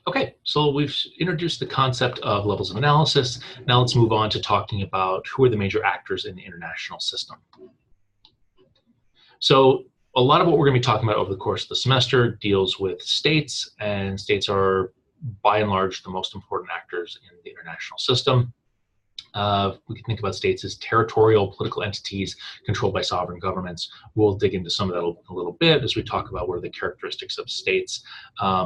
Okay, so we've introduced the concept of levels of analysis. Now let's move on to talking about who are the major actors in the international system. So a lot of what we're going to be talking about over the course of the semester deals with states, and states are by and large the most important actors in the international system. We can think about states as territorial political entities controlled by sovereign governments. We'll dig into some of that a little bit as we talk about what are the characteristics of states.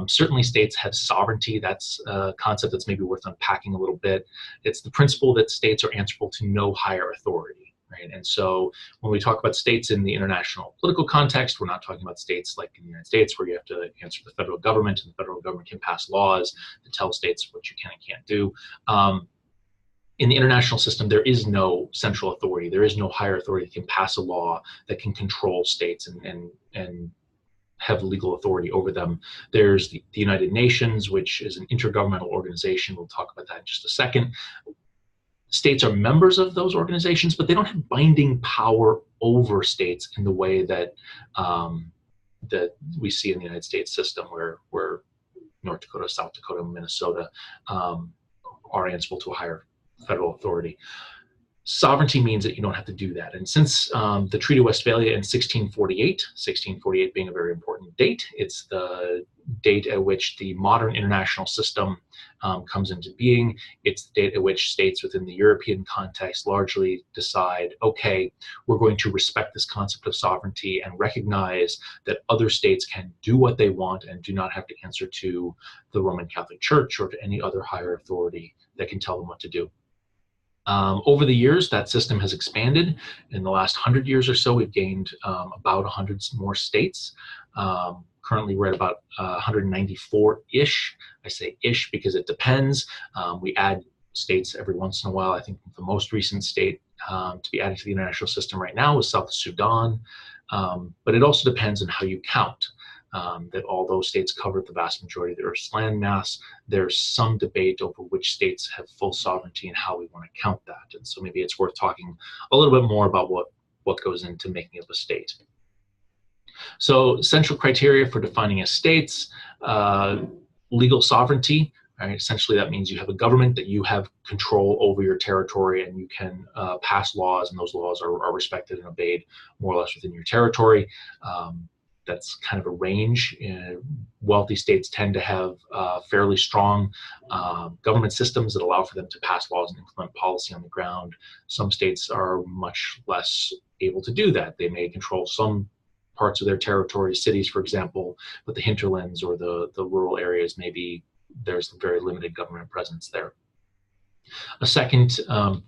Certainly states have sovereignty. That's a concept that's maybe worth unpacking a little bit. It's the principle that states are answerable to no higher authority, right? And so when we talk about states in the international political context, we're not talking about states like in the United States where you have to answer the federal government, and the federal government can pass laws that tell states what you can and can't do. In the international system, there is no central authority. There is no higher authority that can pass a law that can control states and have legal authority over them. There's the United Nations, which is an intergovernmental organization. We'll talk about that in just a second. States are members of those organizations, but they don't have binding power over states in the way that that we see in the United States system, where North Dakota, South Dakota, Minnesota are answerable to a higher federal authority. Sovereignty means that you don't have to do that. And since the Treaty of Westphalia in 1648 being a very important date, it's the date at which the modern international system comes into being. It's the date at which states within the European context largely decide, okay, we're going to respect this concept of sovereignty and recognize that other states can do what they want and do not have to answer to the Roman Catholic Church or to any other higher authority that can tell them what to do. Over the years, that system has expanded. In the last 100 years or so, we've gained about 100 more states. Currently, we're at about 194-ish. I say ish because it depends. We add states every once in a while. I think the most recent state to be added to the international system right now is South Sudan. But it also depends on how you count. That although states cover the vast majority of the Earth's landmass, there's some debate over which states have full sovereignty and how we want to count that. And so maybe it's worth talking a little bit more about what goes into making up a state. So central criteria for defining a state's legal sovereignty. Right? Essentially, that means you have a government, that you have control over your territory, and you can pass laws, and those laws are respected and obeyed more or less within your territory. That's kind of a range. Wealthy states tend to have fairly strong government systems that allow for them to pass laws and implement policy on the ground. Some states are much less able to do that. They may control some parts of their territory, cities, for example, but the hinterlands or the rural areas, maybe there's very limited government presence there. A second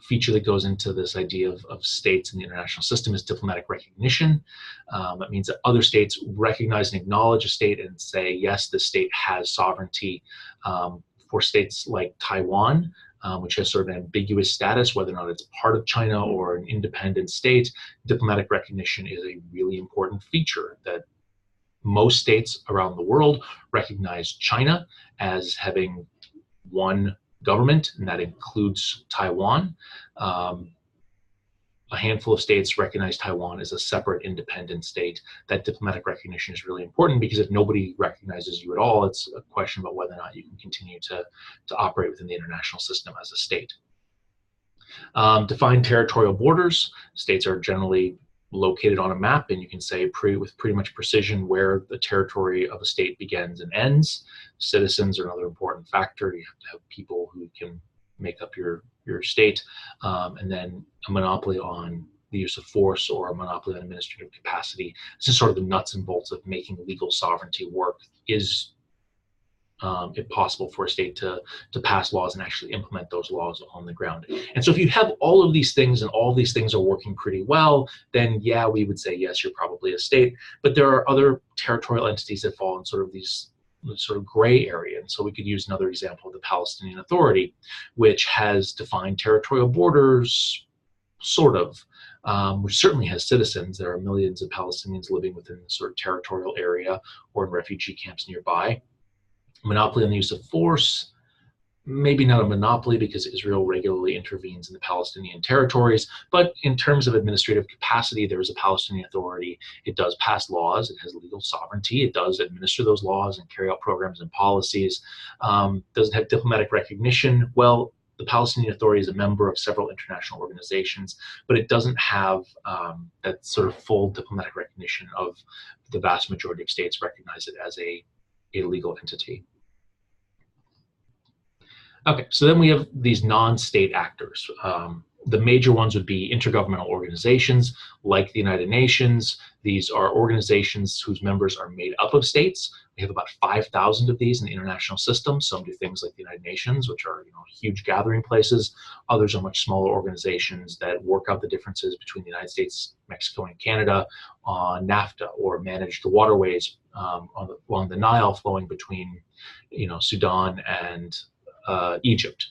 feature that goes into this idea of states in the international system is diplomatic recognition. That means that other states recognize and acknowledge a state and say, yes, this state has sovereignty. For states like Taiwan, which has sort of an ambiguous status, whether or not it's part of China or an independent state, diplomatic recognition is a really important feature that most states around the world recognize China as having one government, and that includes Taiwan. A handful of states recognize Taiwan as a separate independent state. That diplomatic recognition is really important because if nobody recognizes you at all, it's a question about whether or not you can continue to operate within the international system as a state. Define territorial borders. States are generally located on a map, and you can say with pretty much precision where the territory of a state begins and ends. Citizens are another important factor. You have to have people who can make up your state, and then a monopoly on the use of force or a monopoly on administrative capacity. This is sort of the nuts and bolts of making legal sovereignty work. Is it possible for a state to pass laws and actually implement those laws on the ground? And so if you have all of these things and all these things are working pretty well, then yeah, we would say, yes, you're probably a state. But there are other territorial entities that fall in sort of these sort of gray area. And so we could use another example of the Palestinian Authority, which has defined territorial borders, sort of, which certainly has citizens. There are millions of Palestinians living within the sort of territorial area or in refugee camps nearby. Monopoly on the use of force, maybe not a monopoly because Israel regularly intervenes in the Palestinian territories, but in terms of administrative capacity, there is a Palestinian Authority. It does pass laws, it has legal sovereignty, it does administer those laws and carry out programs and policies. Does it have diplomatic recognition? Well, the Palestinian Authority is a member of several international organizations, but it doesn't have that sort of full diplomatic recognition of the vast majority of states recognize it as a legal entity. Okay, so then we have these non-state actors. The major ones would be intergovernmental organizations like the United Nations. These are organizations whose members are made up of states. We have about 5,000 of these in the international system. Some do things like the United Nations, which are huge gathering places. Others are much smaller organizations that work out the differences between the United States, Mexico, and Canada on NAFTA, or manage the waterways along the Nile flowing between Sudan and Egypt.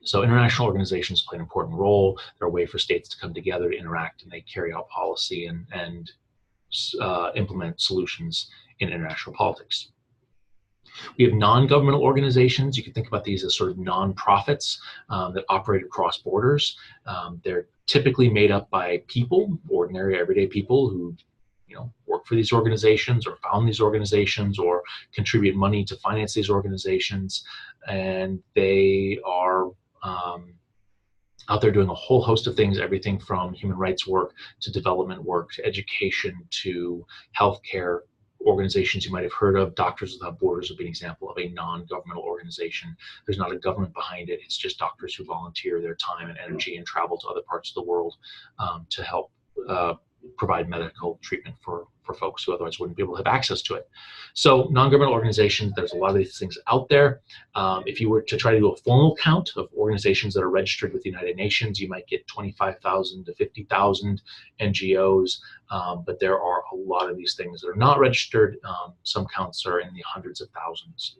So international organizations play an important role. They're a way for states to come together to interact, and they carry out policy and implement solutions in international politics. We have non-governmental organizations. You can think about these as sort of non-profits that operate across borders. They're typically made up by people, ordinary, everyday people who work for these organizations or found these organizations or contribute money to finance these organizations. And they are out there doing a whole host of things, everything from human rights work to development work to education to healthcare. Organizations you might have heard of. Doctors Without Borders would be an example of a non-governmental organization. There's not a government behind it. It's just doctors who volunteer their time and energy and travel to other parts of the world to help provide medical treatment for folks who otherwise wouldn't be able to have access to it. So non-governmental organizations, there's a lot of these things out there. If you were to try to do a formal count of organizations that are registered with the United Nations, you might get 25,000 to 50,000 NGOs, but there are a lot of these things that are not registered. Some counts are in the hundreds of thousands.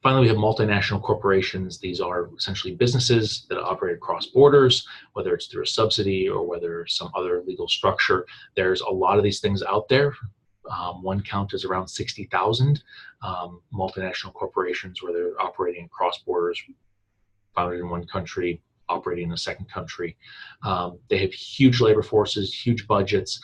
Finally, we have multinational corporations. These are essentially businesses that operate across borders, whether it's through a subsidy or whether some other legal structure. There's a lot of these things out there. One count is around 60,000 multinational corporations where they're operating across borders, founded in one country, operating in a second country. They have huge labor forces, huge budgets,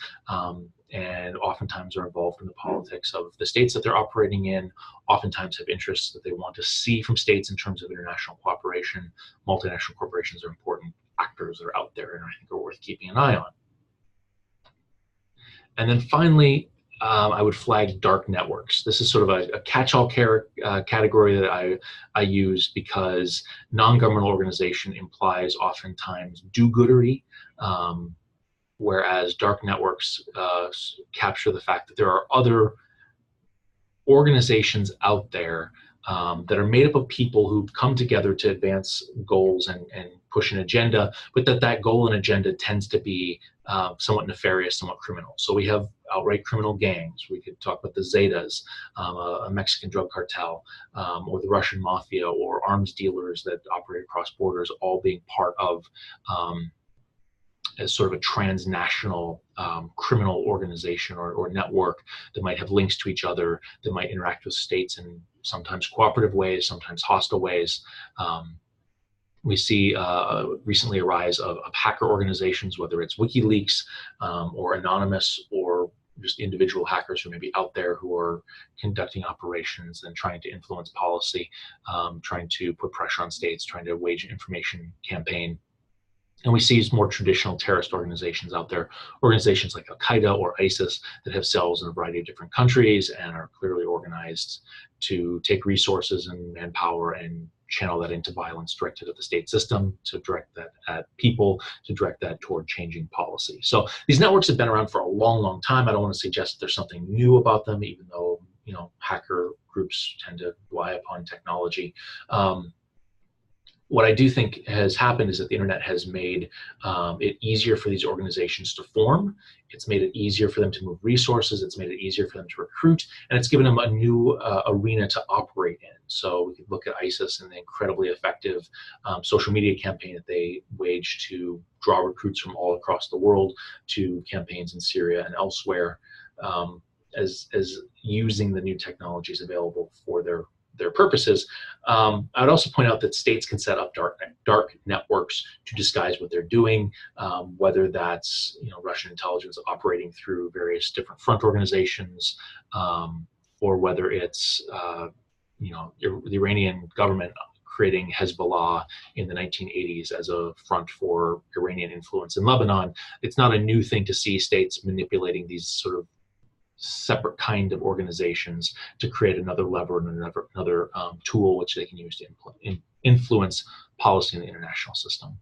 and oftentimes are involved in the politics of the states that they're operating in, oftentimes have interests that they want to see from states in terms of international cooperation. Multinational corporations are important actors that are out there and I think are worth keeping an eye on. And then finally, I would flag dark networks. This is sort of a catch-all category that I use because non-governmental organization implies oftentimes do-goodery, whereas dark networks capture the fact that there are other organizations out there that are made up of people who come together to advance goals and push an agenda, but that goal and agenda tends to be somewhat nefarious, somewhat criminal. So we have outright criminal gangs. We could talk about the Zetas, a Mexican drug cartel, or the Russian mafia, or arms dealers that operate across borders, all being part of as sort of a transnational criminal organization or network that might have links to each other, that might interact with states in sometimes cooperative ways, sometimes hostile ways. We see recently a rise of hacker organizations, whether it's WikiLeaks or anonymous or just individual hackers who may be out there who are conducting operations and trying to influence policy, trying to put pressure on states, trying to wage an information campaign. And we see more traditional terrorist organizations out there, organizations like Al-Qaeda or ISIS that have cells in a variety of different countries and are clearly organized to take resources and manpower and channel that into violence directed at the state system, to direct that at people, to direct that toward changing policy. So these networks have been around for a long, long time. I don't want to suggest that there's something new about them, even though hacker groups tend to rely upon technology. What I do think has happened is that the internet has made it easier for these organizations to form. It's made it easier for them to move resources. It's made it easier for them to recruit, and it's given them a new arena to operate in. So we could look at ISIS and the incredibly effective social media campaign that they waged to draw recruits from all across the world to campaigns in Syria and elsewhere, as using the new technologies available for their their purposes. I would also point out that states can set up dark networks to disguise what they're doing, whether that's Russian intelligence operating through various different front organizations, or whether it's the Iranian government creating Hezbollah in the 1980s as a front for Iranian influence in Lebanon. It's not a new thing to see states manipulating these sort of separate kind of organizations to create another lever and another tool which they can use to influence policy in the international system.